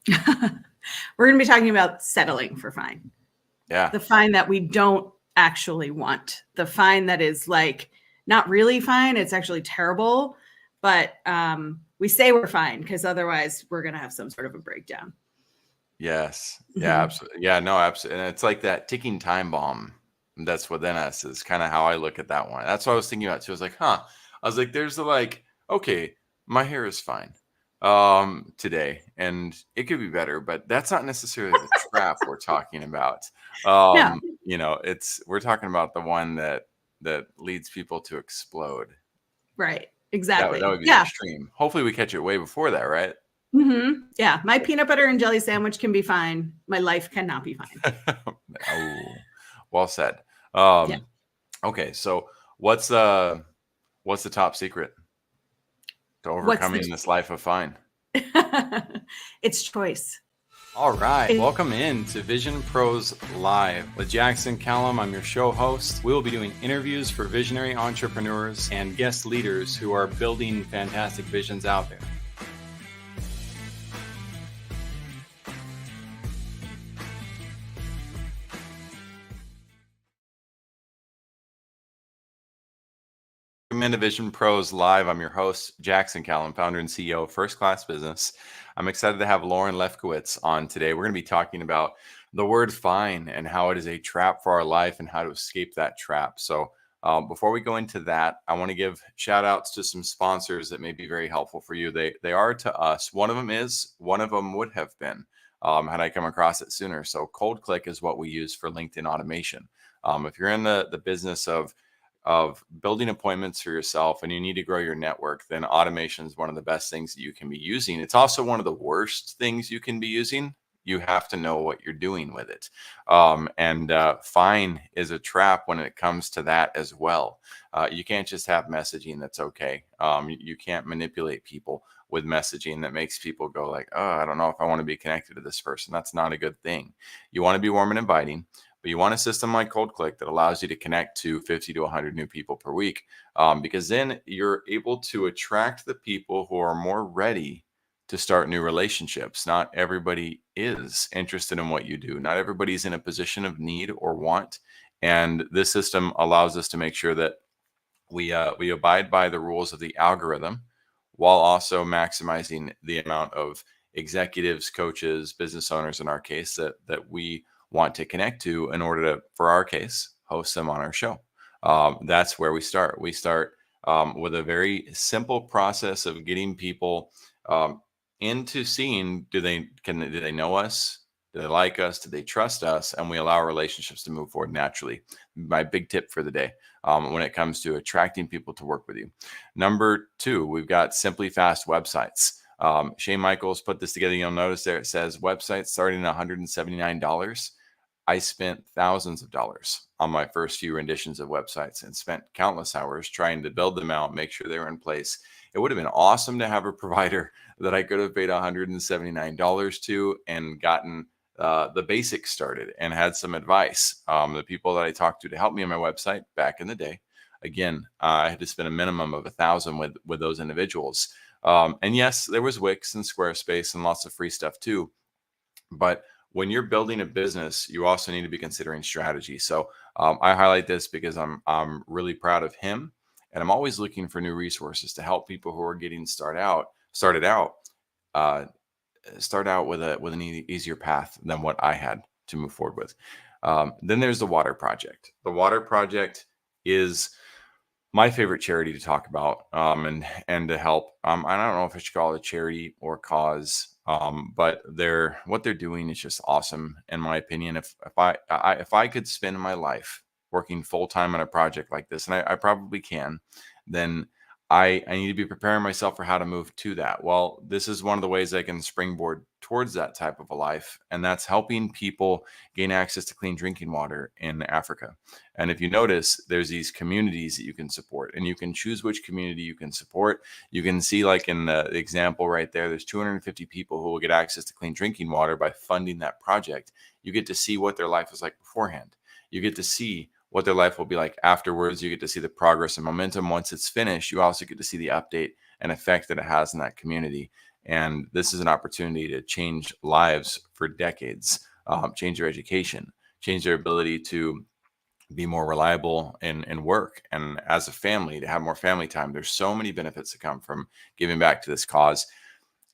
We're going to be talking about settling for fine. Yeah. The fine that we don't actually want. The fine that is like not really fine. It's actually terrible. But we say we're fine because otherwise we're going to have some sort of a breakdown. Yes. Yeah, absolutely. Yeah, no, absolutely. And it's like that ticking time bomb that's within us is kind of how I look at that one. That's what I was thinking about too. I was like, I was like, there's the like, okay, my hair is fine today and it could be better, but that's not necessarily the trap we're talking about. Yeah. We're talking about the one that leads people to explode. Right. Exactly. That would be the extreme. Hopefully we catch it way before that, right? Yeah. My peanut butter and jelly sandwich can be fine. My life cannot be fine. Oh, well said. Yeah. Okay, so what's the top secret to overcoming this life of fine? It's choice. All right, welcome in to Vision Pros Live with Jackson Callum. I'm your show host. We will be doing interviews for visionary entrepreneurs and guest leaders who are building fantastic visions out there. Welcome into Vision Pros Live. I'm your host, Jackson Callum, founder and CEO of First Class Business. I'm excited to have Lauren Lefkowitz on today. We're going to be talking about the word fine and how it is a trap for our life and how to escape that trap. So before we go into that, I want to give shout outs to some sponsors that may be very helpful for you. They are to us. One of them would have been had I come across it sooner. So Cold Click is what we use for LinkedIn automation. If you're in the business of building appointments for yourself and you need to grow your network, then automation is one of the best things that you can be using. It's also one of the worst things you can be using. You have to know what you're doing with it. Fine is a trap when it comes to that as well. You can't just have messaging that's okay. You can't manipulate people with messaging that makes people go like, oh, I don't know if I want to be connected to this person. That's not a good thing. You want to be warm and inviting. But you want a system like Cold Click that allows you to connect to 50 to 100 new people per week, because then you're able to attract the people who are more ready to start new relationships. Not everybody is interested in what you do. Not everybody's in a position of need or want. And this system allows us to make sure that we abide by the rules of the algorithm while also maximizing the amount of executives, coaches, business owners, in our case, that we want to connect to in order to, for our case, host them on our show. That's where we start. We start with a very simple process of getting people into seeing, do they know us? Do they like us? Do they trust us? And we allow our relationships to move forward naturally. My big tip for the day when it comes to attracting people to work with you. Number 2, we've got Simply Fast websites. Shane Michaels put this together. You'll notice there it says websites starting at $179. I spent thousands of dollars on my first few renditions of websites and spent countless hours trying to build them out, make sure they were in place. It would have been awesome to have a provider that I could have paid $179 to and gotten the basics started and had some advice. The people that I talked to help me on my website back in the day, again, I had to spend a minimum of $1,000 with those individuals. And yes, there was Wix and Squarespace and lots of free stuff too. But when you're building a business, you also need to be considering strategy. So I highlight this because I'm really proud of him, and I'm always looking for new resources to help people who are getting started out with an easier path than what I had to move forward with. Then there's the Water Project. The Water Project is my favorite charity to talk about and to help. I don't know if I should call it a charity or cause. But what they're doing is just awesome, in my opinion. If I could spend my life working full time on a project like this, and I probably can, then I need to be preparing myself for how to move to that. Well, this is one of the ways I can springboard towards that type of a life, and that's helping people gain access to clean drinking water in Africa. And if you notice, there's these communities that you can support, and you can choose which community you can support. You can see, like in the example right there, there's 250 people who will get access to clean drinking water by funding that project. You get to see what their life was like beforehand. You get to see what their life will be like afterwards. You get to see the progress and momentum once it's finished. You also get to see the update and effect that it has in that community. And this is an opportunity to change lives for decades, change their education, change their ability to be more reliable in work, and as a family to have more family time. There's so many benefits that come from giving back to this cause.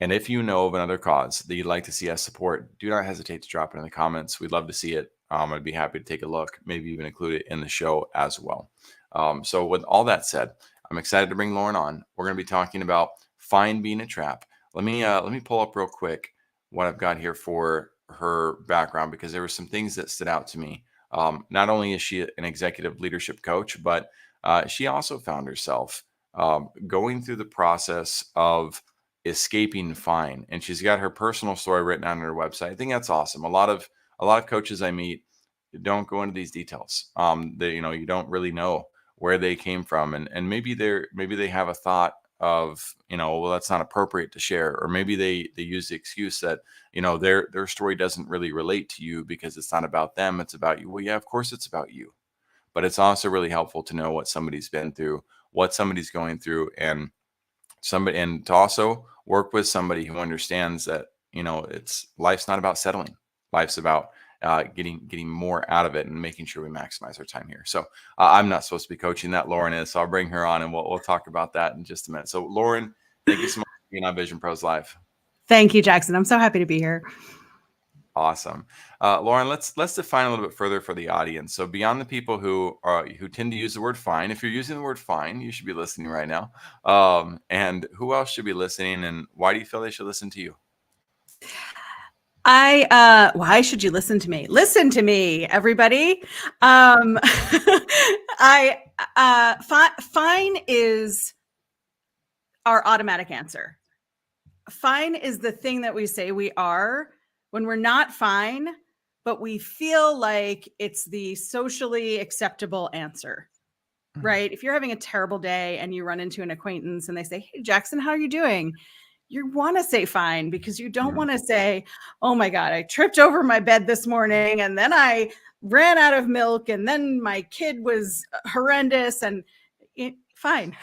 And if you know of another cause that you'd like to see us support, do not hesitate to drop it in the comments. We'd love to see it. I'd be happy to take a look, maybe even include it in the show as well. So with all that said, I'm excited to bring Lauren on. We're going to be talking about fine being a trap. Let me pull up real quick what I've got here for her background, because there were some things that stood out to me. Not only is she an executive leadership coach, but she also found herself going through the process of escaping fine, and she's got her personal story written on her website. I think that's awesome. A lot of coaches I meet don't go into these details. You don't really know where they came from, and maybe they have a thought of, well, that's not appropriate to share, or maybe they use the excuse that their story doesn't really relate to you because it's not about them, it's about you. Well, yeah, of course it's about you, but it's also really helpful to know what somebody's been through, what somebody's going through, and to also work with somebody who understands that life's not about settling. Life's about getting more out of it and making sure we maximize our time here. So I'm not supposed to be coaching that. Lauren is. So I'll bring her on and we'll talk about that in just a minute. So Lauren, thank you so much for being on Vision Pros Live. Thank you, Jackson. I'm so happy to be here. Awesome. Lauren, let's define a little bit further for the audience. So beyond the people who tend to use the word fine, if you're using the word fine, you should be listening right now. And who else should be listening, and why do you feel they should listen to you? Why should you listen to me? Listen to me, everybody. Fine is our automatic answer. Fine is the thing that we say we are when we're not fine, but we feel like it's the socially acceptable answer, right? If you're having a terrible day and you run into an acquaintance and they say, "Hey, Jackson, how are you doing?" You want to say fine, because you don't want to say, "Oh my God, I tripped over my bed this morning and then I ran out of milk and then my kid was horrendous," and fine,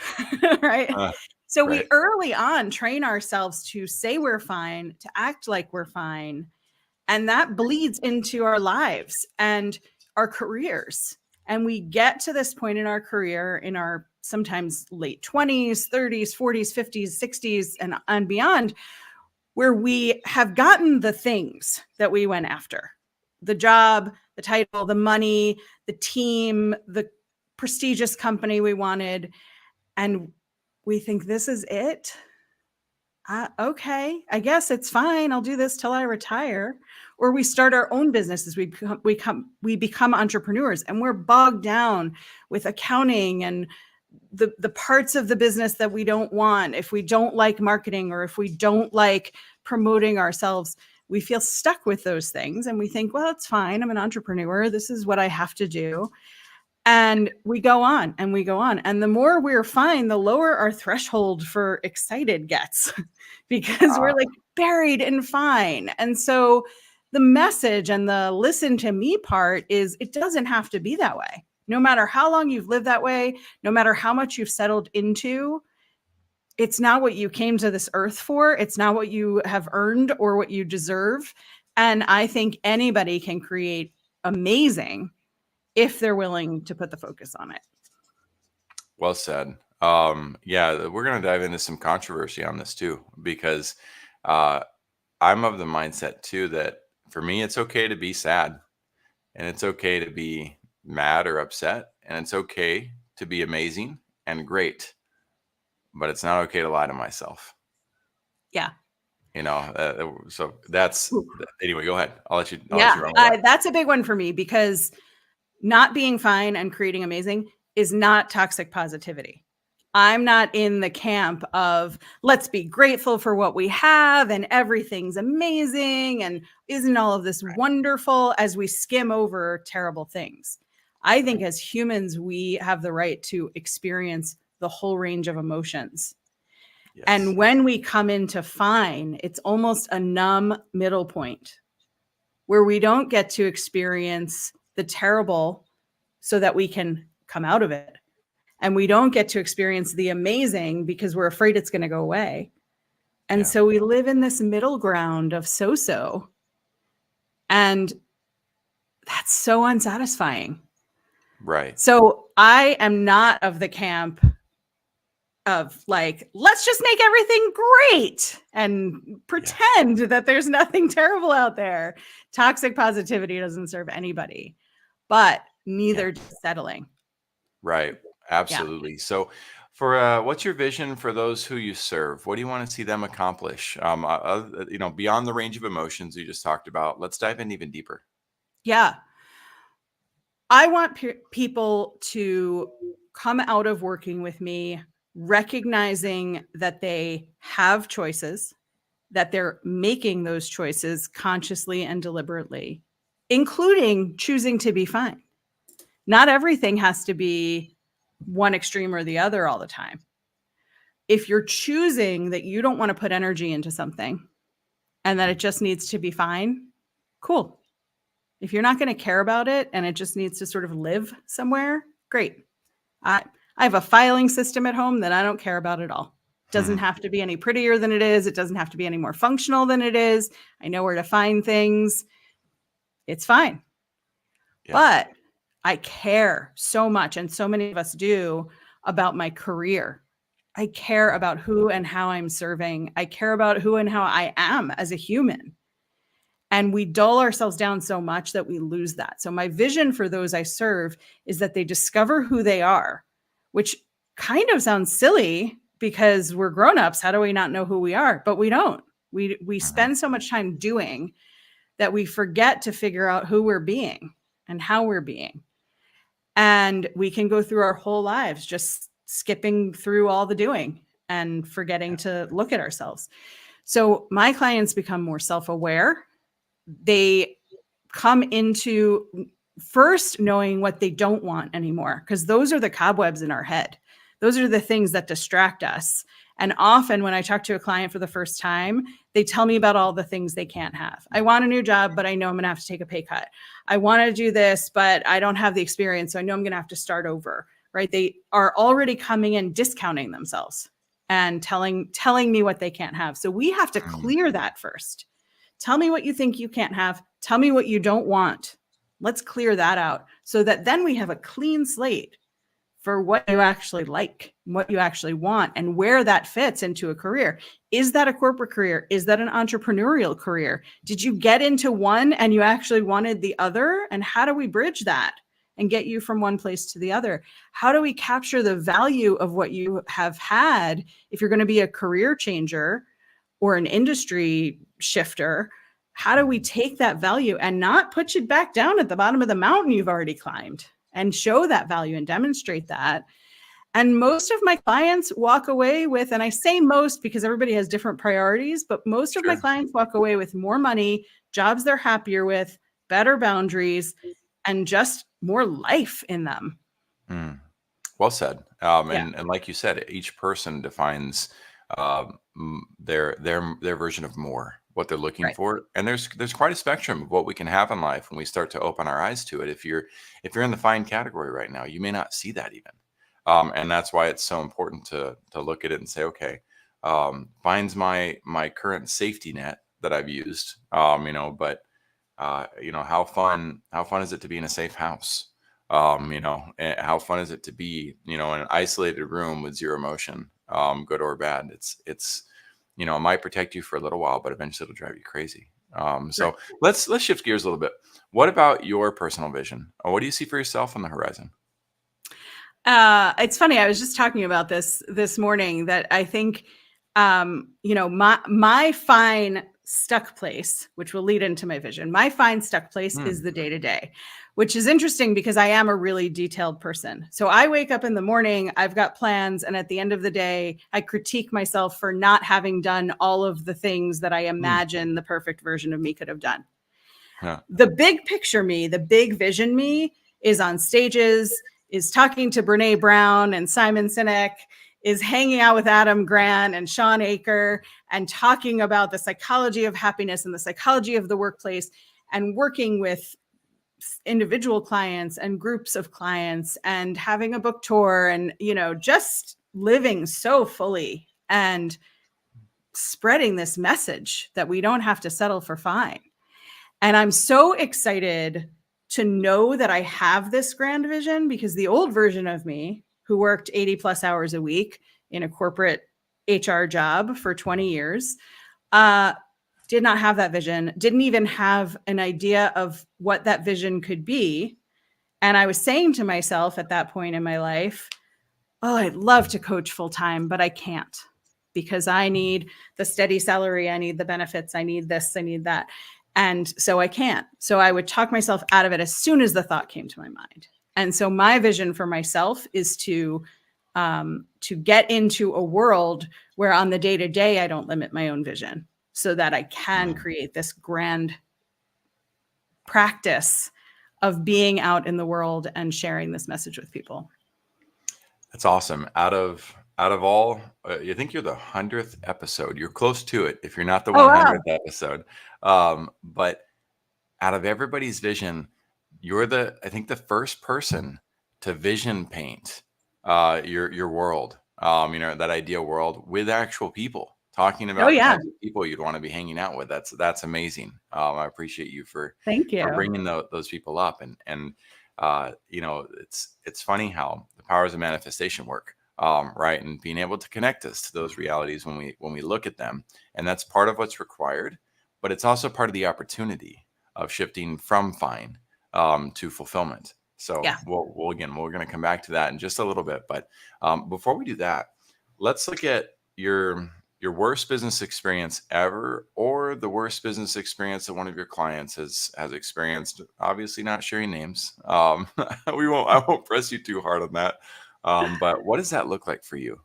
right? So right. We early on train ourselves to say we're fine, to act like we're fine. And that bleeds into our lives and our careers. And we get to this point in our career, in our sometimes late 20s, 30s, 40s, 50s, 60s, and beyond, where we have gotten the things that we went after: the job, the title, the money, the team, the prestigious company we wanted. And we think, this is it. Okay, I guess it's fine. I'll do this till I retire. Or we start our own businesses. We become entrepreneurs, and we're bogged down with accounting and the parts of the business that we don't want. If we don't like marketing, or if we don't like promoting ourselves, we feel stuck with those things. And we think, well, it's fine. I'm an entrepreneur. This is what I have to do. And we go on and we go on. And the more we're fine, the lower our threshold for excited gets, because we're like buried in fine. And so the message and the listen to me part is, it doesn't have to be that way. No matter how long you've lived that way, no matter how much you've settled into, it's not what you came to this earth for. It's not what you have earned or what you deserve. And I think anybody can create amazing if they're willing to put the focus on it. Well said. Yeah, we're going to dive into some controversy on this too, because I'm of the mindset too that for me, it's okay to be sad, and it's okay to be mad or upset, and it's okay to be amazing and great, but it's not okay to lie to myself. Yeah. So that's, anyway, go ahead. I'll let you. That's a big one for me, because not being fine and creating amazing is not toxic positivity. I'm not in the camp of, let's be grateful for what we have and everything's amazing and isn't all of this wonderful, as we skim over terrible things. I think as humans, we have the right to experience the whole range of emotions. Yes. And when we come into fine, it's almost a numb middle point where we don't get to experience the terrible so that we can come out of it. And we don't get to experience the amazing because we're afraid it's going to go away. And Yeah. so we live in this middle ground of so-so. And that's so unsatisfying. Right. So I am not of the camp of like, let's just make everything great and pretend that there's nothing terrible out there. Toxic positivity doesn't serve anybody, but neither does settling. Right. Absolutely. So for what's your vision for those who you serve? What do you want to see them accomplish? Beyond the range of emotions you just talked about, let's dive in even deeper. Yeah. I want people to come out of working with me recognizing that they have choices, that they're making those choices consciously and deliberately, including choosing to be fine. Not everything has to be one extreme or the other all the time. If you're choosing that you don't want to put energy into something and that it just needs to be fine, cool. If you're not going to care about it and it just needs to sort of live somewhere, great. I have a filing system at home that I don't care about at all. It doesn't have to be any prettier than it is. It doesn't have to be any more functional than it is. I know where to find things. It's fine. Yeah. But I care so much, and so many of us do, about my career. I care about who and how I'm serving. I care about who and how I am as a human. And we dull ourselves down so much that we lose that. So my vision for those I serve is that they discover who they are, which kind of sounds silly because we're grown-ups. How do we not know who we are? But we don't. We spend so much time doing that we forget to figure out who we're being and how we're being. And we can go through our whole lives just skipping through all the doing and forgetting to look at ourselves. So my clients become more self-aware. They come into first knowing what they don't want anymore, because those are the cobwebs in our head. Those are the things that distract us. And often when I talk to a client for the first time, they tell me about all the things they can't have. I want a new job, but I know I'm going to have to take a pay cut. I want to do this, but I don't have the experience, so I know I'm going to have to start over, right? They are already coming in discounting themselves and telling me what they can't have. So we have to clear that first. Tell me what you think you can't have. Tell me what you don't want. Let's clear that out so that then we have a clean slate for what you actually like, what you actually want, and where that fits into a career. Is that a corporate career? Is that an entrepreneurial career? Did you get into one and you actually wanted the other? And how do we bridge that and get you from one place to the other? How do we capture the value of what you have had if you're going to be a career changer or an industry shifter? How do we take that value and not put you back down at the bottom of the mountain you've already climbed, and show that value and demonstrate that? And most of my clients walk away with, and I say most because everybody has different priorities, but most of my clients walk away with more money, jobs they're happier with, better boundaries, and just more life in them. Well said. And like you said, each person defines their version of more, what they're looking for. And there's quite a spectrum of what we can have in life when we start to open our eyes to it. If you're in the fine category right now, you may not see that even. And that's why it's so important to look at it and say, okay, fine's my current safety net that I've used, but how fun is it to be in a safe house? And how fun is it to be, in an isolated room with zero emotion, good or bad? It's it might protect you for a little while, but eventually it'll drive you crazy. So let's shift gears a little bit. What about your personal vision? What do you see for yourself on the horizon? It's funny. I was just talking about this morning that I think, my fine stuck place, which will lead into my vision. My fine stuck place is the day-to-day, which is interesting because I am a really detailed person. So I wake up in the morning, I've got plans, and at the end of the day, I critique myself for not having done all of the things that I imagine the perfect version of me could have done. Yeah. The big picture me, the big vision me is on stages, is talking to Brene Brown and Simon Sinek, is hanging out with Adam Grant and Sean Aker and talking about the psychology of happiness and the psychology of the workplace, and working with individual clients and groups of clients and having a book tour and, just living so fully and spreading this message that we don't have to settle for fine. And I'm so excited to know that I have this grand vision, because the old version of me, who worked 80 plus hours a week in a corporate HR job for 20 years, did not have that vision, didn't even have an idea of what that vision could be. And I was saying to myself at that point in my life, oh, I'd love to coach full time, but I can't, because I need the steady salary. I need the benefits. I need this, I need that. And so I can't. So I would talk myself out of it as soon as the thought came to my mind. And so my vision for myself is to get into a world where on the day-to-day, I don't limit my own vision, so that I can create this grand practice of being out in the world and sharing this message with people. That's awesome. Out of all, you think you're the 100th episode. You're close to it if you're not the 100th episode. But out of everybody's vision, you're I think the first person to vision paint your world, that ideal world with actual people, talking about the kinds of people you'd want to be hanging out with. That's amazing. I appreciate you for bringing those people up. And it's funny how the powers of manifestation work, right? And being able to connect us to those realities when we look at them. And that's part of what's required, but it's also part of the opportunity of shifting from fine to fulfillment. So we're going to come back to that in just a little bit. But before we do that, let's look at your worst business experience ever, or the worst business experience that one of your clients has experienced. Obviously not sharing names. I won't press you too hard on that. But what does that look like for you?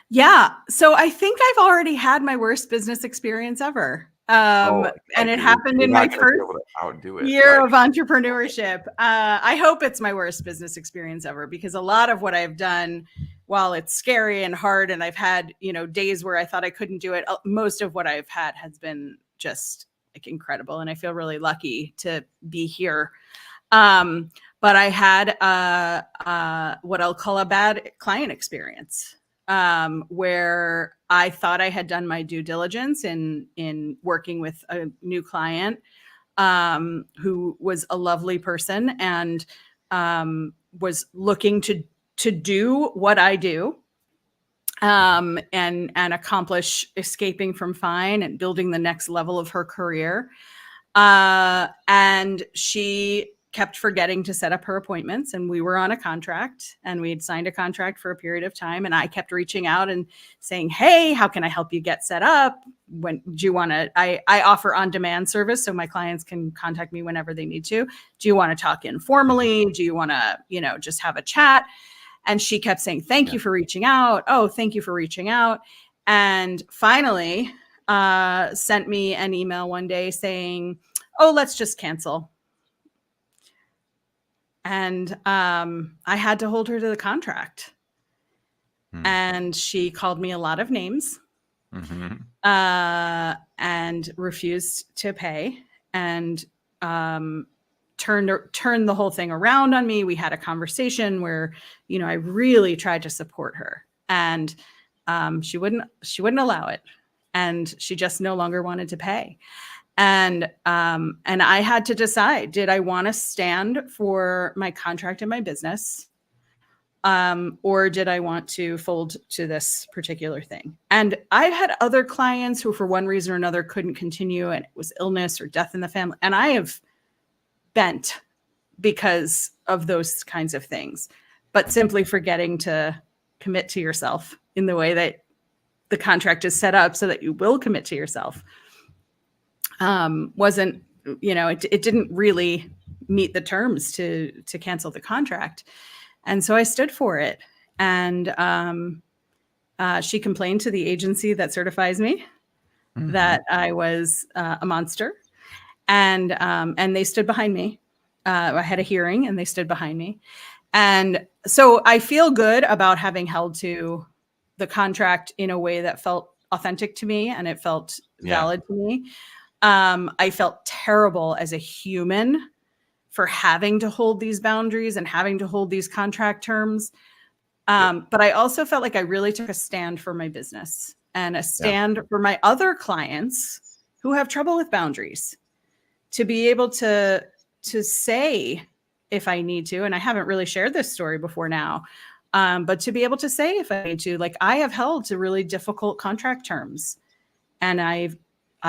Yeah. So I think I've already had my worst business experience ever. And it happened in my first year of entrepreneurship. I hope it's my worst business experience ever, because a lot of what I've done, while it's scary and hard, and I've had, days where I thought I couldn't do it, most of what I've had has been just like incredible. And I feel really lucky to be here. But I had what I'll call a bad client experience, where I thought I had done my due diligence in working with a new client, who was a lovely person and was looking to do what I do, and accomplish escaping from fine and building the next level of her career. And she kept forgetting to set up her appointments, and we were on a contract, and we had signed a contract for a period of time. And I kept reaching out and saying, hey, how can I help you get set up? When do you want to, I offer on-demand service, so my clients can contact me whenever they need to. Do you want to talk informally? Do you want to, just have a chat? And she kept saying, thank you for reaching out. Oh, thank you for reaching out. And finally sent me an email one day saying, oh, let's just cancel. And I had to hold her to the contract. And she called me a lot of names, and refused to pay, and turned the whole thing around on me. We had a conversation where, I really tried to support her, and she wouldn't allow it. And she just no longer wanted to pay. And I had to decide, did I want to stand for my contract and my business? Or did I want to fold to this particular thing? And I've had other clients who, for one reason or another, couldn't continue, and it was illness or death in the family. And I have bent because of those kinds of things, but simply forgetting to commit to yourself in the way that the contract is set up so that you will commit to yourself. Wasn't, it didn't really meet the terms to cancel the contract. And so I stood for it. And she complained to the agency that certifies me that I was a monster. And they stood behind me. I had a hearing, and they stood behind me. And so I feel good about having held to the contract in a way that felt authentic to me, and it felt valid to me. I felt terrible as a human for having to hold these boundaries and having to hold these contract terms. But I also felt like I really took a stand for my business. and a stand for my other clients who have trouble with boundaries, to be able to say if I need to. And I haven't really shared this story before now, but to be able to say if I need to, like, I have held to really difficult contract terms, and I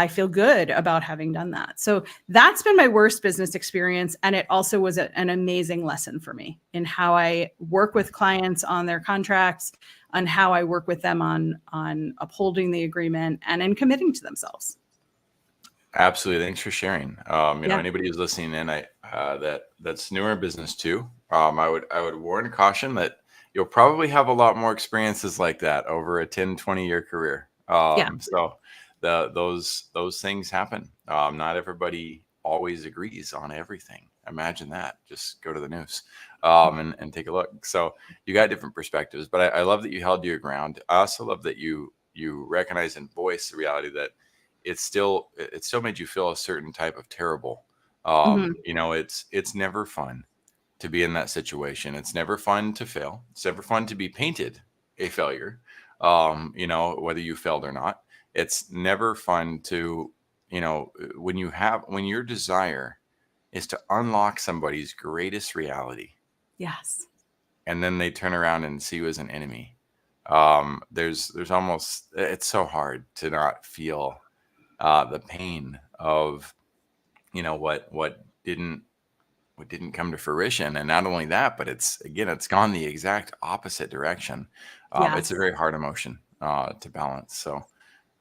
feel good about having done that. So that's been my worst business experience. And it also was an amazing lesson for me in how I work with clients on their contracts, on how I work with them on upholding the agreement and in committing to themselves. Absolutely. Thanks for sharing. Anybody who's listening in, that's newer in business too. I would warn caution that you'll probably have a lot more experiences like that over a 10, 20-year career. So those things happen. Not everybody always agrees on everything. Imagine that. Just go to the news and take a look. So you got different perspectives, but I love that you held your ground. I also love that you recognize and voice the reality that it still made you feel a certain type of terrible. It's never fun to be in that situation. It's never fun to fail. It's never fun to be painted a failure. Whether you failed or not, it's never fun to, when your desire is to unlock somebody's greatest reality. Yes. And then they turn around and see you as an enemy. There's almost, it's so hard to not feel the pain of, what didn't come to fruition. And not only that, but it's gone the exact opposite direction. It's a very hard emotion to balance. So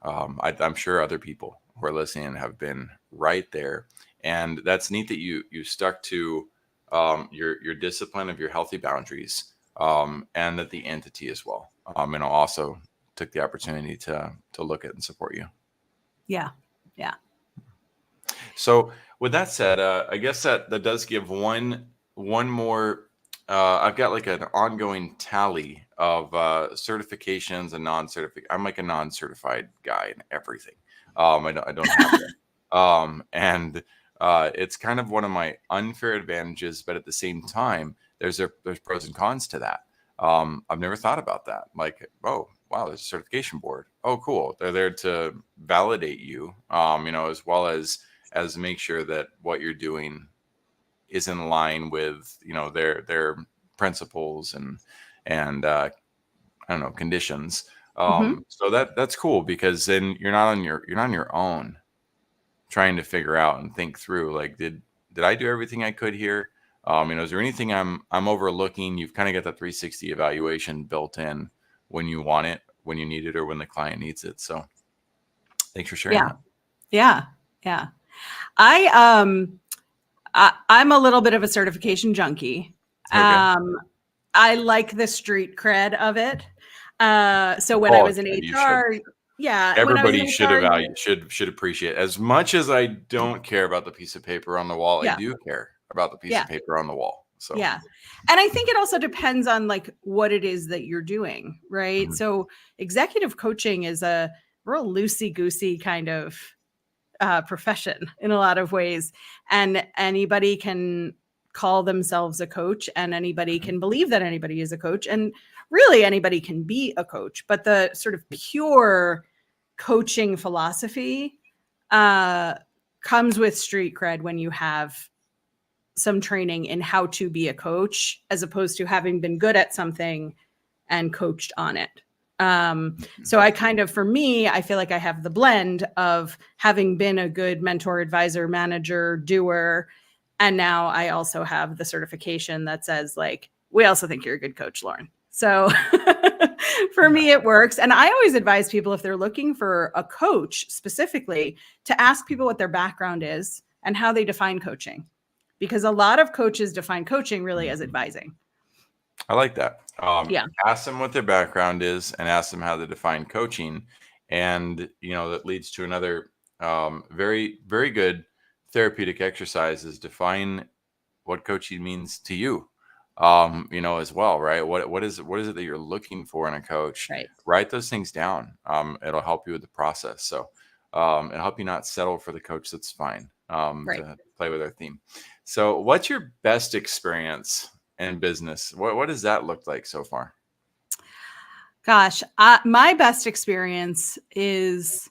I'm sure other people who are listening have been right there. And that's neat that you stuck to your discipline of your healthy boundaries, and that the entity as well, also took the opportunity to look at and support you. Yeah. So with that said, I guess that does give one more. I've got like an ongoing tally of certifications and non-certified. I'm like a non-certified guy in everything. I don't have that. And it's kind of one of my unfair advantages, but at the same time, there's pros and cons to that. I've never thought about that. Like, oh, wow, there's a certification board. Oh, cool. They're there to validate you, as well as make sure that what you're doing is in line with, their principles and I don't know, conditions. So that's cool, because then you're not on your own trying to figure out and think through, like, did I do everything I could here? Is there anything I'm overlooking? You've kind of got that 360 evaluation built in when you want it, when you need it, or when the client needs it. So thanks for sharing that. Yeah. I'm a little bit of a certification junkie. Okay. I like the street cred of it. So when I was in HR, everybody should appreciate. As much as I don't care about the piece of paper on the wall, I do care about the piece of paper on the wall. So and I think it also depends on like what it is that you're doing, right? Mm-hmm. So executive coaching is a real loosey-goosey kind of profession in a lot of ways, and anybody can call themselves a coach, and anybody can believe that anybody is a coach, and really anybody can be a coach. But the sort of pure coaching philosophy comes with street cred when you have some training in how to be a coach, as opposed to having been good at something and coached on it. So for me, I feel like I have the blend of having been a good mentor, advisor, manager, doer. And now I also have the certification that says, like, we also think you're a good coach, Lauren. So for me, it works. And I always advise people, if they're looking for a coach specifically, to ask people what their background is and how they define coaching, because a lot of coaches define coaching really as advising. I like that. Ask them what their background is and ask them how they define coaching. And, that leads to another very, very good therapeutic exercise, is define what coaching means to you, as well, right? What is it that you're looking for in a coach? Right. Write those things down. It'll help you with the process. So it'll help you not settle for the coach that's fine, to play with our theme. So what's your best experience in business? What does that look like so far? Gosh, my best experience is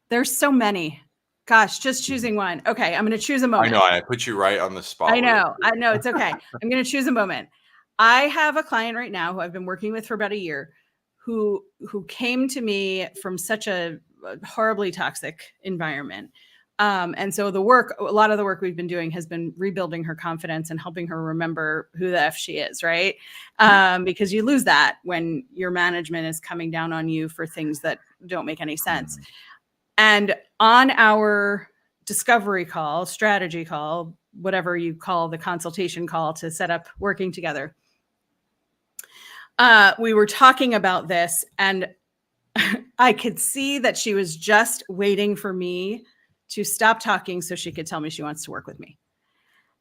there's so many. Gosh, just choosing one. Okay, I'm going to choose a moment. I know I put you right on the spot. I know. It's okay. I'm going to choose a moment. I have a client right now who I've been working with for about a year who came to me from such a horribly toxic environment. And so a lot of the work we've been doing has been rebuilding her confidence and helping her remember who the F she is, right? Because you lose that when your management is coming down on you for things that don't make any sense. And on our discovery call, strategy call, whatever you call the consultation call to set up working together, we were talking about this, and I could see that she was just waiting for me to stop talking so she could tell me she wants to work with me.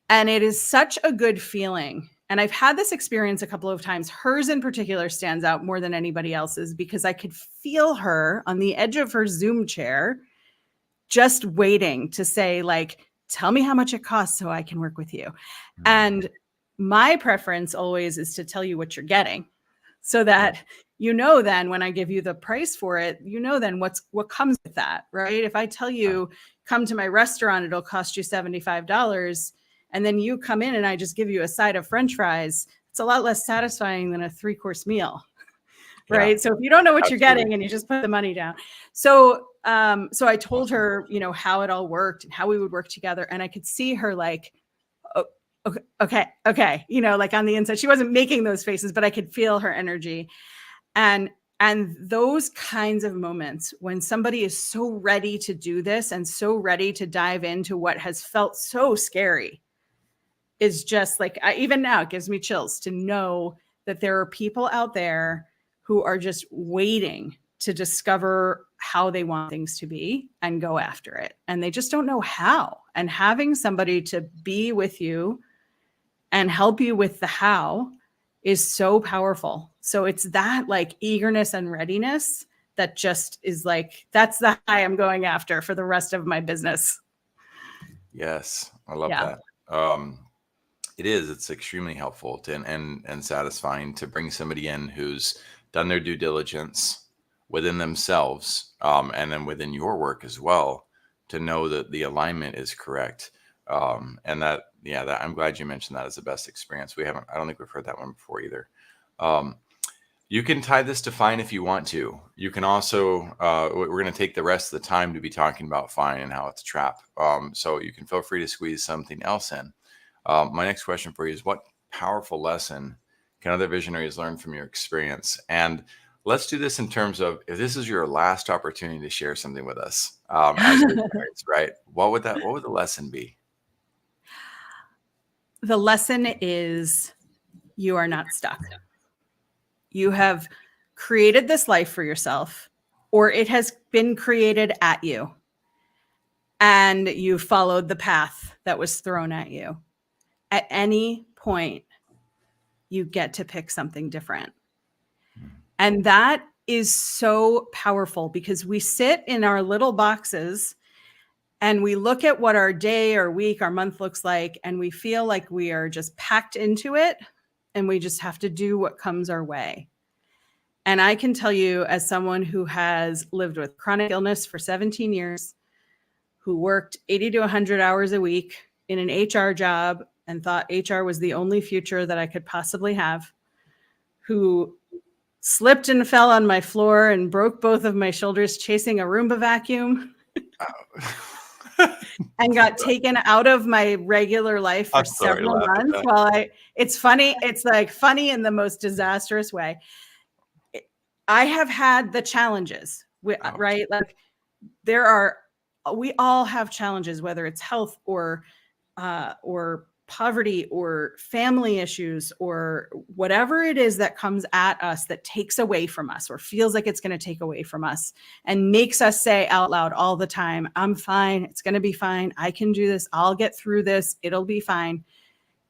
And it is such a good feeling. And I've had this experience a couple of times. Hers in particular stands out more than anybody else's because I could feel her on the edge of her Zoom chair, just waiting to say, like, tell me how much it costs so I can work with you. And my preference always is to tell you what you're getting so that then when I give you the price for it, then what comes with that, right? If I tell you, come to my restaurant, it'll cost you $75, and then you come in and I just give you a side of French fries, it's a lot less satisfying than a 3-course meal, right? Yeah. So if you don't know what you're getting and you just put the money down. So I told her, how it all worked and how we would work together. And I could see her like, oh, okay. Like on the inside, she wasn't making those faces, but I could feel her energy. And those kinds of moments when somebody is so ready to do this and so ready to dive into what has felt so scary is just like, even now, it gives me chills to know that there are people out there who are just waiting to discover how they want things to be and go after it. And they just don't know how. And having somebody to be with you and help you with the how is so powerful. So it's that like eagerness and readiness that just is like, that's the high I'm going after for the rest of my business. Yes. I love that. It's extremely helpful and satisfying to bring somebody in who's done their due diligence within themselves, and then within your work as well, to know that the alignment is correct. And that I'm glad you mentioned that as the best experience. I don't think we've heard that one before either. You can tie this to Fine if you want to. You can also, we're going to take the rest of the time to be talking about Fine and how it's a trap. So you can feel free to squeeze something else in. My next question for you is, what powerful lesson can other visionaries learn from your experience? And let's do this in terms of, if this is your last opportunity to share something with us, as visionaries, right? What would the lesson be? The lesson is, you are not stuck. You have created this life for yourself, or it has been created at you, and you followed the path that was thrown at you. At any point, you get to pick something different. And that is so powerful, because we sit in our little boxes and we look at what our day or week, our month looks like, and we feel like we are just packed into it and we just have to do what comes our way. And I can tell you, as someone who has lived with chronic illness for 17 years, who worked 80 to 100 hours a week in an HR job and thought HR was the only future that I could possibly have, who slipped and fell on my floor and broke both of my shoulders chasing a Roomba vacuum, and got taken out of my regular life for several months. It's funny. It's like funny in the most disastrous way. I have had the challenges, right? Like we all have challenges, whether it's health or poverty or family issues or whatever it is that comes at us that takes away from us or feels like it's going to take away from us and makes us say out loud all the time, I'm fine. It's going to be fine. I can do this. I'll get through this. It'll be fine.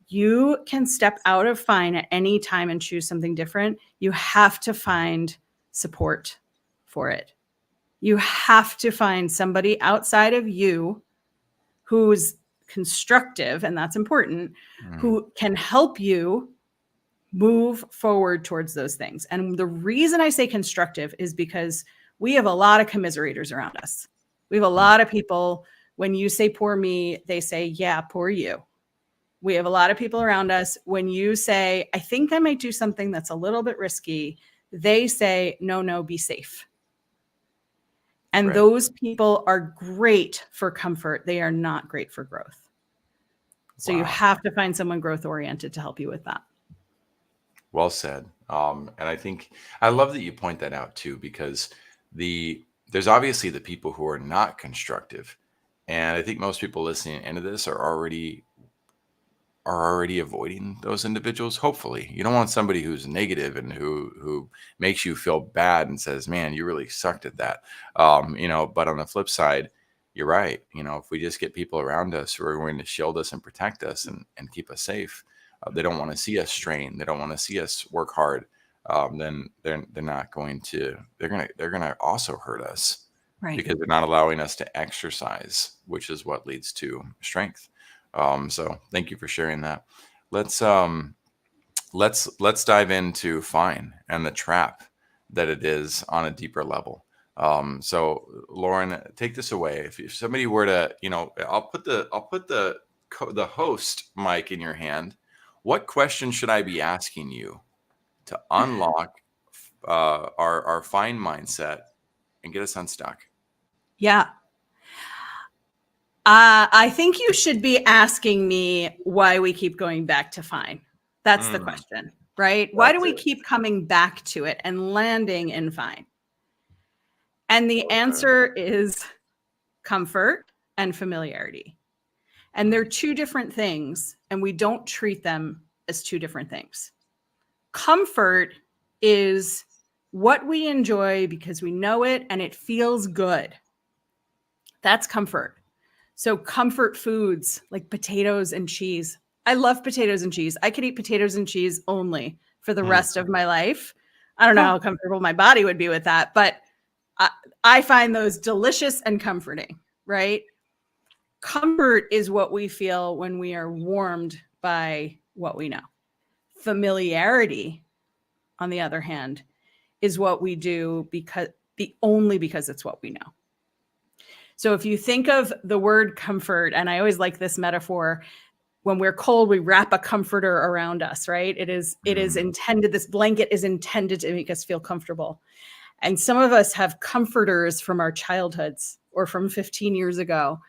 You can step out of fine at any time and choose something different. You have to find support for it. You have to find somebody outside of you who's constructive, and that's important, who can help you move forward towards those things. And the reason I say constructive is because we have a lot of commiserators around us. We have a lot of people, when you say poor me, they say, yeah, poor you. We have a lot of people around us. When you say, I think I might do something that's a little bit risky, they say, no, be safe. And Right. those people are great for comfort. They are not great for growth. So you Wow. have to find someone growth oriented to help you with that. Well said. And I think I love that you point that out too, because there's obviously the people who are not constructive. And I think most people listening into this are already avoiding those individuals. Hopefully, you don't want somebody who's negative and who makes you feel bad and says, man, you really sucked at that. But on the flip side, you're right. If we just get people around us who are going to shield us and protect us and keep us safe, they don't want to see us strain. They don't want to see us work hard. Then they're not going to, they're going to also hurt us, Right. because they're not allowing us to exercise, which is what leads to strength. So thank you for sharing that. Let's dive into fine and the trap that it is on a deeper level. So Lauren, take this away. If somebody were to, I'll put the host mic in your hand. What question should I be asking you to unlock our fine mindset and get us unstuck? Yeah. I think you should be asking me why we keep going back to fine. That's the question, right? Why do we keep coming back to it and landing in fine? And the answer is comfort and familiarity. And they're two different things, and we don't treat them as two different things. Comfort is what we enjoy because we know it and it feels good. That's comfort. So comfort foods like potatoes and cheese. I love potatoes and cheese. I could eat potatoes and cheese only for the rest of my life. I don't know how comfortable my body would be with that, but I find those delicious and comforting, right? Comfort is what we feel when we are warmed by what we know. Familiarity, on the other hand, is what we do because it's what we know. So if you think of the word comfort, and I always like this metaphor, when we're cold, we wrap a comforter around us, right? It is intended, this blanket is intended to make us feel comfortable. And some of us have comforters from our childhoods or from 15 years ago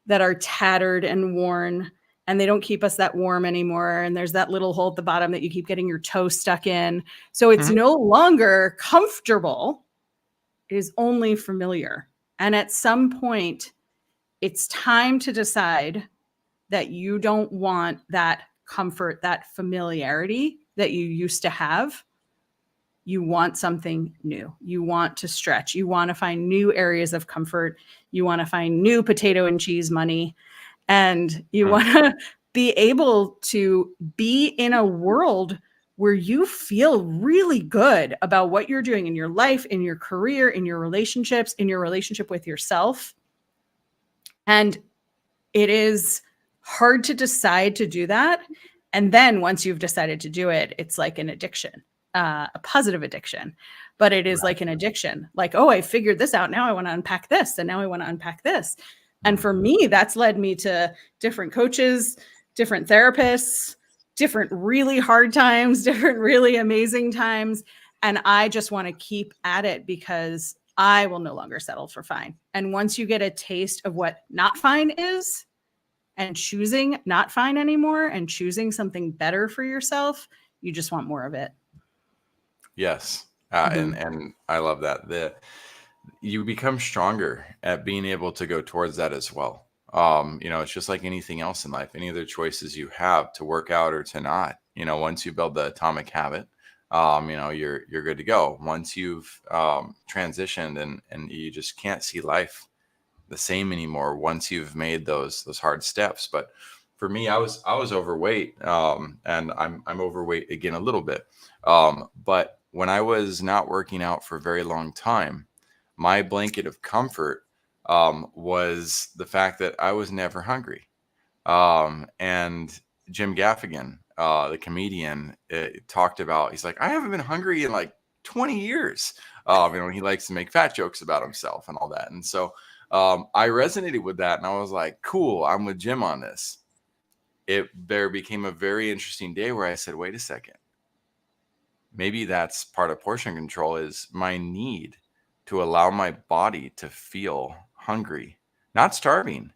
that are tattered and worn, and they don't keep us that warm anymore. And there's that little hole at the bottom that you keep getting your toe stuck in. So it's no longer comfortable. It is only familiar. And at some point, it's time to decide that you don't want that comfort, that familiarity that you used to have. You want something new. You want to stretch. You want to find new areas of comfort. You want to find new potato and cheese money. And you want to be able to be in a world where you feel really good about what you're doing in your life, in your career, in your relationships, in your relationship with yourself. And it is hard to decide to do that. And then once you've decided to do it, it's like an addiction, a positive addiction. But it is like an addiction. Like, oh, I figured this out. Now I want to unpack this. And now I want to unpack this. And for me, that's led me to different coaches, different therapists, different really hard times, different really amazing times. And I just want to keep at it because I will no longer settle for fine. And once you get a taste of what not fine is and choosing not fine anymore and choosing something better for yourself, you just want more of it. Yes. And I love that. You become stronger at being able to go towards that as well. It's just like anything else in life, any other choices you have to work out or to not, once you build the atomic habit, you're good to go. Once you've transitioned and you just can't see life the same anymore once you've made those hard steps. But for me, I was overweight, and I'm overweight again a little bit. But when I was not working out for a very long time, my blanket of comfort was the fact that I was never hungry. And Jim Gaffigan the comedian, talked about, he's like, I haven't been hungry in like 20 years. He likes to make fat jokes about himself and all that. And so I resonated with that, and I was like, cool, I'm with Jim on this. There became a very interesting day where I said, wait a second. Maybe that's part of portion control, is my need to allow my body to feel hungry, not starving,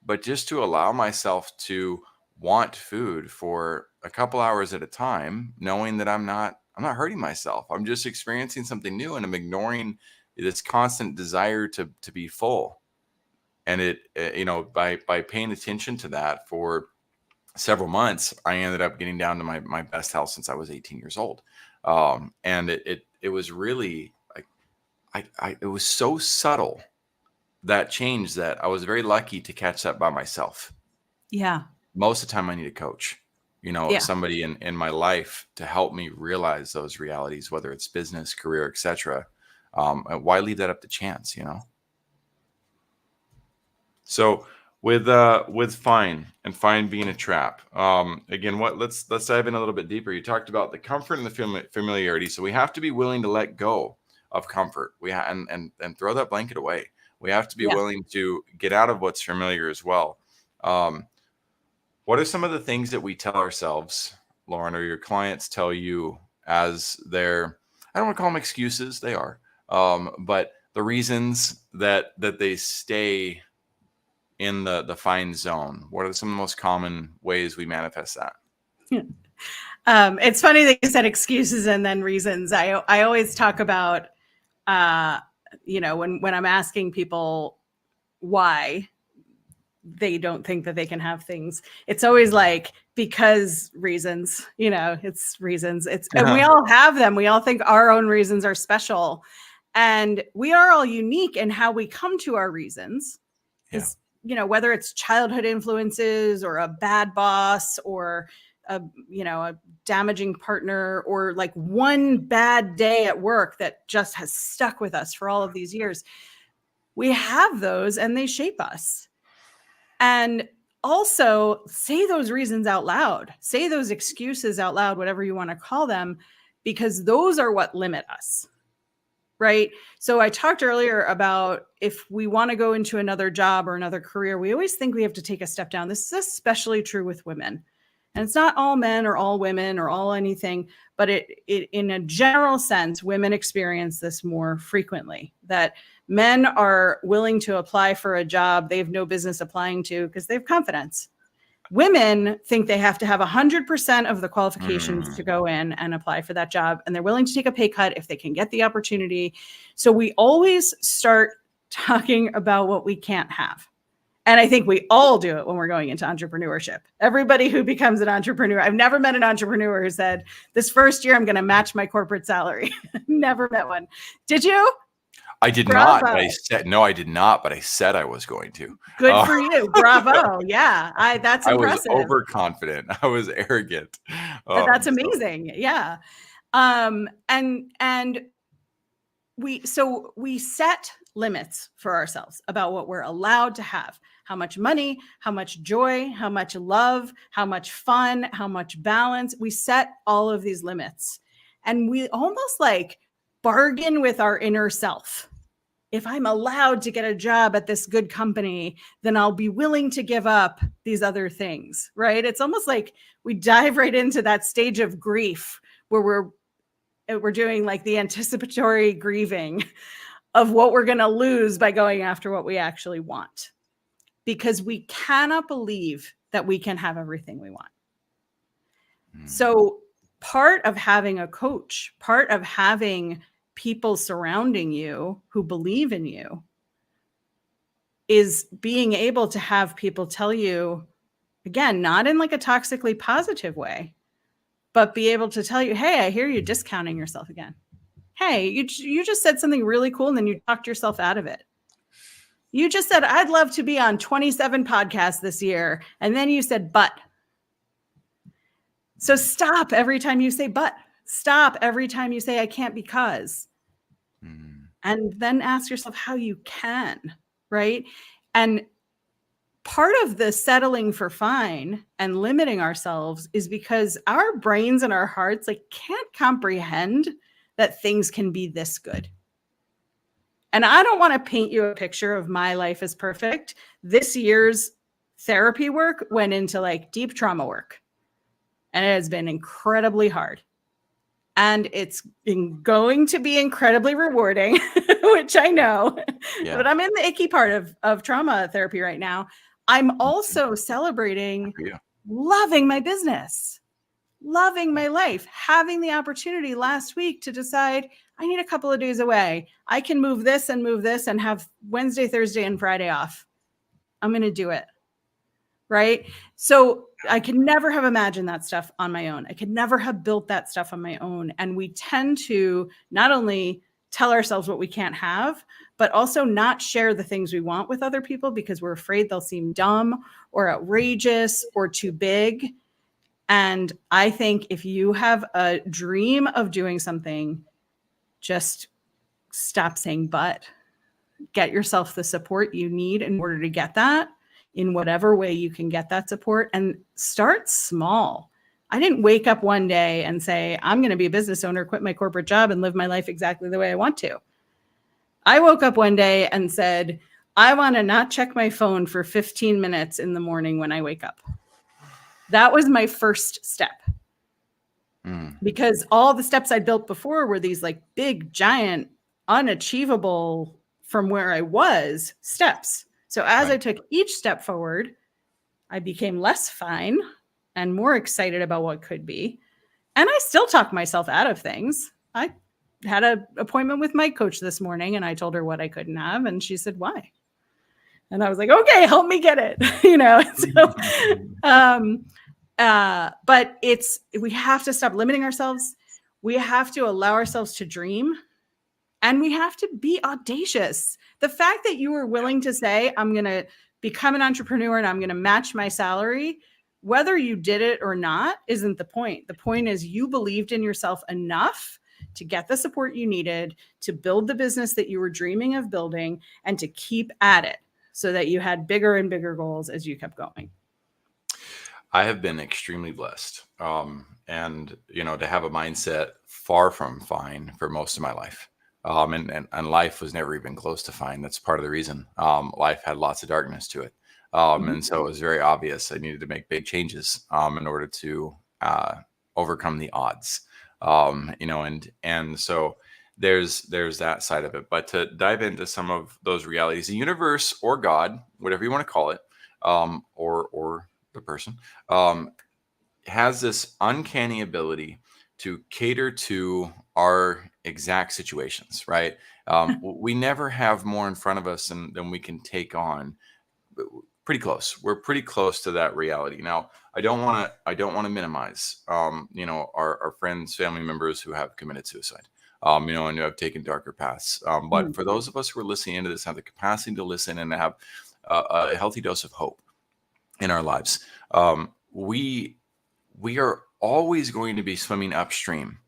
but just to allow myself to want food for a couple hours at a time, knowing that I'm not hurting myself. I'm just experiencing something new, and I'm ignoring this constant desire to be full. And by paying attention to that for several months, I ended up getting down to my best health since I was 18 years old. And it was really it was so subtle, that change, that I was very lucky to catch that by myself. Yeah. Most of the time I need a coach, somebody in my life to help me realize those realities, whether it's business, career, etc. Why leave that up to chance, So with fine being a trap. Again, let's dive in a little bit deeper. You talked about the comfort and the familiarity. So we have to be willing to let go of comfort. And throw that blanket away. We have to be willing to get out of what's familiar as well. What are some of the things that we tell ourselves, Lauren, or your clients tell you as their, I don't want to call them excuses, they are, but the reasons that they stay in the fine zone? What are some of the most common ways we manifest that? It's funny that you said excuses and then reasons. I always talk about, when I'm asking people why they don't think that they can have things, it's always like, because reasons, it's reasons. And we all have them. We all think our own reasons are special, and we are all unique in how we come to our reasons. Whether it's childhood influences or a bad boss or a damaging partner, or like one bad day at work that just has stuck with us for all of these years. We have those, and they shape us. And also say those reasons out loud, say those excuses out loud, whatever you want to call them, because those are what limit us. Right. So I talked earlier about, if we want to go into another job or another career, we always think we have to take a step down. This is especially true with women. And it's not all men or all women or all anything, but it in a general sense, women experience this more frequently, that men are willing to apply for a job they have no business applying to because they have confidence. Women think they have to have 100% of the qualifications to go in and apply for that job, and they're willing to take a pay cut if they can get the opportunity. So we always start talking about what we can't have. And I think we all do it when we're going into entrepreneurship. Everybody who becomes an entrepreneur, I've never met an entrepreneur who said, this first year I'm going to match my corporate salary. Never met one. Did you? I did not. But I did not, but I said I was going to. Good for you. Bravo. Yeah. That's impressive. I was overconfident. I was arrogant. That's amazing. Yeah. And we set limits for ourselves about what we're allowed to have, how much money, how much joy, how much love, how much fun, how much balance. We set all of these limits, and we almost like bargain with our inner self. If I'm allowed to get a job at this good company, then I'll be willing to give up these other things, right? It's almost like we dive right into that stage of grief where we're doing like the anticipatory grieving of what we're going to lose by going after what we actually want, because we cannot believe that we can have everything we want. So part of having a coach, part of having people surrounding you who believe in you, is being able to have people tell you, again, not in like a toxically positive way, but be able to tell you, hey, I hear you discounting yourself again. Hey, you just said something really cool and then you talked yourself out of it. You just said, I'd love to be on 27 podcasts this year. And then you said, but. So stop every time you say, but. Stop every time you say, I can't because. And then ask yourself how you can, right? And part of the settling for fine and limiting ourselves is because our brains and our hearts like can't comprehend that things can be this good. And I don't want to paint you a picture of my life as perfect. This year's therapy work went into like deep trauma work, and it has been incredibly hard. And it's going to be incredibly rewarding, which I know. Yeah. But I'm in the icky part of trauma therapy right now. I'm also celebrating loving my business, loving my life, having the opportunity last week to decide I need a couple of days away. I can move this and have Wednesday, Thursday, and Friday off. I'm going to do it. Right. So I could never have imagined that stuff on my own. I could never have built that stuff on my own. And we tend to not only tell ourselves what we can't have, but also not share the things we want with other people because we're afraid they'll seem dumb or outrageous or too big. And I think if you have a dream of doing something, just stop saying but. Get yourself the support you need in order to get that, in whatever way you can get that support, and start small. I didn't wake up one day and say, I'm going to be a business owner, quit my corporate job, and live my life exactly the way I want to. I woke up one day and said, I want to not check my phone for 15 minutes in the morning when I wake up. That was my first step. Because all the steps I built before were these like big, giant, unachievable from where I was steps. So as I took each step forward, I became less fine and more excited about what could be. And I still talk myself out of things. I had an appointment with my coach this morning and I told her what I couldn't have. And she said, why? And I was like, okay, help me get it. But we have to stop limiting ourselves. We have to allow ourselves to dream. And we have to be audacious. The fact that you were willing to say, I'm going to become an entrepreneur and I'm going to match my salary, whether you did it or not, isn't the point. The point is you believed in yourself enough to get the support you needed to build the business that you were dreaming of building and to keep at it so that you had bigger and bigger goals as you kept going. I have been extremely blessed. And, to have a mindset far from fine for most of my life. And life was never even close to fine. That's part of the reason. Life had lots of darkness to it. And so it was very obvious I needed to make big changes in order to overcome the odds. And so there's that side of it. But to dive into some of those realities, the universe or God, whatever you want to call it, or the person, has this uncanny ability to cater to our exact situations, right? We never have more in front of us than we can take on. Pretty close. We're pretty close to that reality. Now, I don't want to minimize, our friends, family members who have committed suicide, and who have taken darker paths. But for those of us who are listening into this, have the capacity to listen and have a healthy dose of hope in our lives, we are always going to be swimming upstream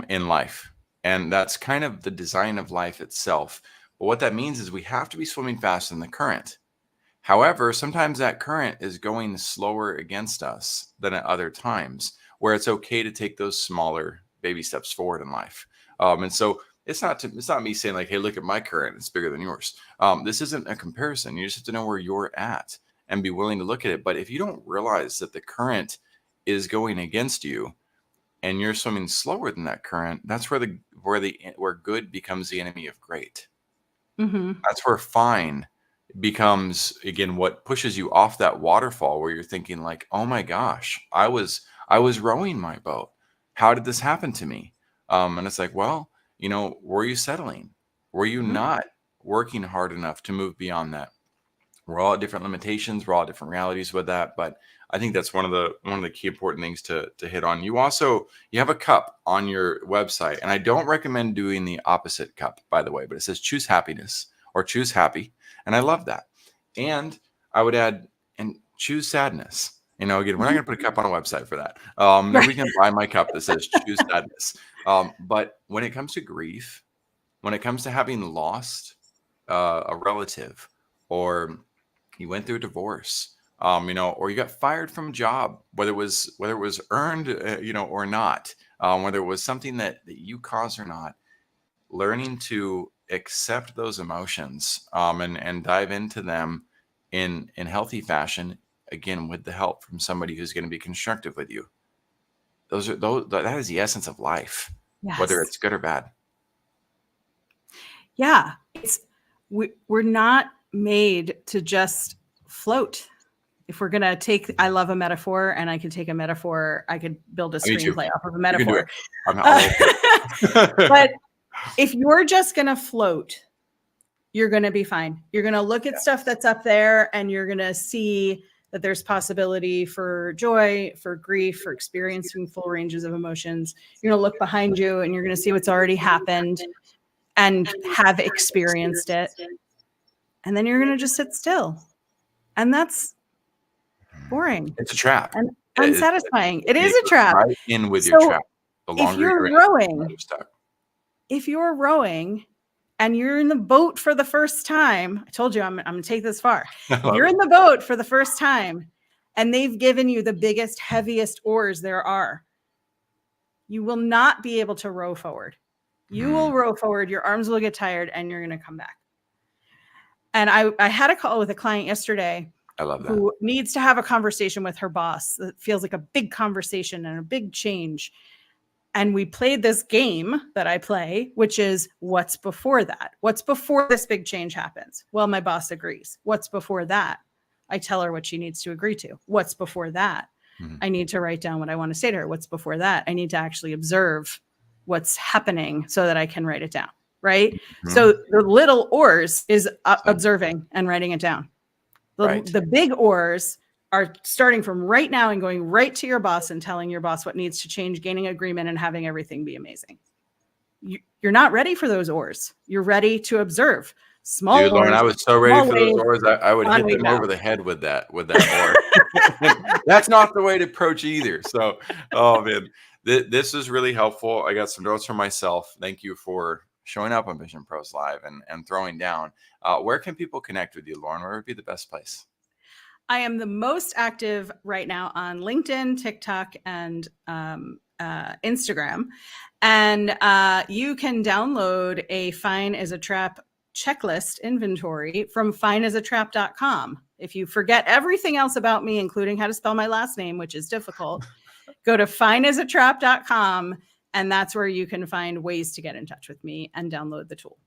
in life. And that's kind of the design of life itself. But what that means is we have to be swimming faster than the current. However, sometimes that current is going slower against us than at other times, where it's okay to take those smaller baby steps forward in life. And so it's not me saying like, hey, look at my current, it's bigger than yours. This isn't a comparison. You just have to know where you're at and be willing to look at it. But if you don't realize that the current is going against you and you're swimming slower than that current, that's where good becomes the enemy of great. That's where fine becomes, again, what pushes you off that waterfall where you're thinking like, oh my gosh, I was rowing my boat. How did this happen to me? And it's like, well, were you settling? Were you not working hard enough to move beyond that? We're all at different limitations. We're all at different realities with that. But I think that's one of the key important things to hit on. You have a cup on your website, and I don't recommend doing the opposite cup, by the way, but it says choose happiness or choose happy. And I love that. And I would add, and choose sadness. Again, we're not going to put a cup on a website for that. Nobody's going to buy my cup that says choose sadness. But when it comes to grief, when it comes to having lost a relative or you went through a divorce, or you got fired from a job, whether it was earned, or not, whether it was something that you caused or not, learning to accept those emotions, and dive into them in healthy fashion, again, with the help from somebody who's going to be constructive with you. That is the essence of life, whether it's good or bad. Yeah. We're not made to just float. If we're going to take, I love a metaphor, and I could take a metaphor. I could build a screenplay off of a metaphor. But if you're just going to float, you're going to be fine. You're going to look at stuff that's up there, and you're going to see that there's possibility for joy, for grief, for experiencing full ranges of emotions. You're going to look behind you, and you're going to see what's already happened and have experienced it. And then you're going to just sit still. And that's boring. It's a trap. And unsatisfying. It is a trap. Right in with your trap. The longer if you're rowing and you're in the boat for the first time, I told you I'm going to take this far. If you're in the boat for the first time and they've given you the biggest, heaviest oars there are, you will not be able to row forward. You will row forward, your arms will get tired, and you're going to come back. And I had a call with a client yesterday. I love that. Who needs to have a conversation with her boss. It feels like a big conversation and a big change. And we played this game that I play, which is what's before that? What's before this big change happens? Well, my boss agrees. What's before that? I tell her what she needs to agree to. What's before that? I need to write down what I want to say to her. What's before that? I need to actually observe what's happening so that I can write it down. Right. So the little oars is observing and writing it down. The big oars are starting from right now and going right to your boss and telling your boss what needs to change, gaining agreement, and having everything be amazing. You're not ready for those oars. You're ready to observe. Small oars. Lauren, I was so ready for those oars. I would hit them over the head with that oar. That's not the way to approach either. So, oh man, this is really helpful. I got some notes for myself. Thank you for showing up on Vision Pros Live and throwing down. Where can people connect with you, Lauren? Where would be the best place? I am the most active right now on LinkedIn, TikTok, and Instagram. And you can download a Fine as a Trap checklist inventory from fineasatrap.com. If you forget everything else about me, including how to spell my last name, which is difficult, go to fineasatrap.com. And that's where you can find ways to get in touch with me and download the tool.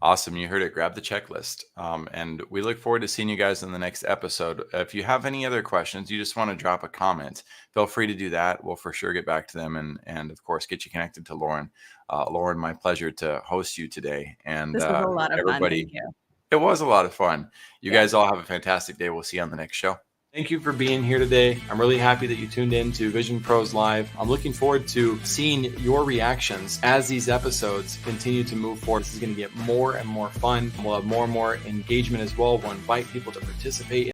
Awesome. You heard it. Grab the checklist. And we look forward to seeing you guys in the next episode. If you have any other questions, you just want to drop a comment, feel free to do that. We'll for sure get back to them and of course, get you connected to Lauren. Lauren, my pleasure to host you today. And this was a lot of everybody, fun. Thank you. It was a lot of fun. You guys all have a fantastic day. We'll see you on the next show. Thank you for being here today. I'm really happy that you tuned in to Vision Pros Live. I'm looking forward to seeing your reactions as these episodes continue to move forward. This is going to get more and more fun. We'll have more and more engagement as well. We'll invite people to participate